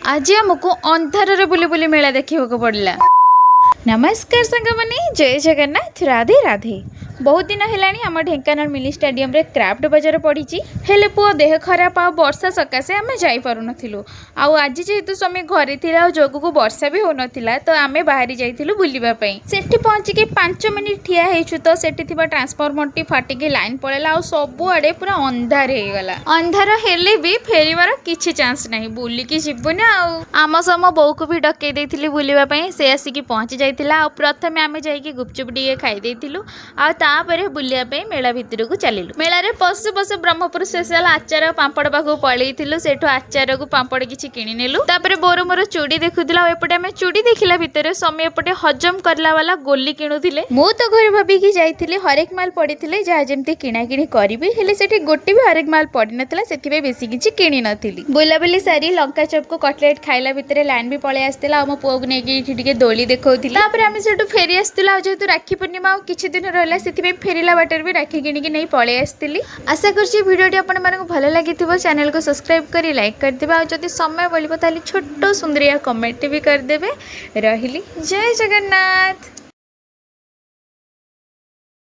आज आमको अंधार बुली बुली मेला देखा पड़ा। नमस्कार सांगमाने, जय जगन्नाथ, राधे राधे। बहुत दिन है आम ढेंकानाल मिनी स्टेडियम रे क्राफ्ट बाजार पड़ी। हेले पुओ देह खराब आ वर्षा सकाशे आम जापार नथिलु। आज जेहेतु समय घरे थिला जोगु को वर्षा भी हो नथिला तो आमे बाहरी जाइथिलु बुलिबा पई। सेठी पहुंची 5 मिनिट ठिया हेछु तो सेठी थिबा ट्रांसफार्मर टी फाटिकी लाइन पळेला आ सबु आडे पूरा अंधार हे गला। अंधार हेले भी फेरिबार किछि चांस नाही, बुलिकी जिबु ना। आम सम बौ को भी डकै देथिली बुलिबा पई। से आसिकी पहुंची जाइथिला। प्रथमे आमे जाइकी गुपचुप टिके खाइ देथिलु आ तापरे बुलिया पे मेला भितर को चलिलु। मेला रे पशु पशु ब्रह्मपुर स्पेशल आचार पांपड़ पाखु पळेइथिलु। सेठु आचार को पांपड़ किछि किनि नेलु। तापरे बोर मोर चूड़ी देखुथिला। एपटे आमे चूड़ी देखिला भितर समय एपटे हजम करला वाला गोली किणुथिले। मु तो घर भाबी की जाइथिली हरेक माल पड़िथिले जा जेमति किणा किणी करबी। हेले सेठी गोटे भी हरेक माल पड़ी नथिला, सेथि बेसी किछि किणी नथिली। बुलाबुली सारी लंका चप को कटलेट खाइला भितर लाइन भी पळे आस्तिला। आ मो पुओ को नेकी टिके दोली देखौथिला। तापरे आमे सेठु फेरी आस्तिला। जेहेतु राखी पूर्णिमा आ किछि दिन रहला सेथि फेरिला बाटर भी राखी किणिकी नहीं पळे आस्तिली। आशा करछि वीडियोटी आपण मानकु भलो लागिथिबो। चैनल को सब्सक्राइब करी लाइक कर देबा। आ जदि समय बलिबो ताली छोटो सुंदरिया कमेंट भी कर देबे। रहिली, जय जगन्नाथ।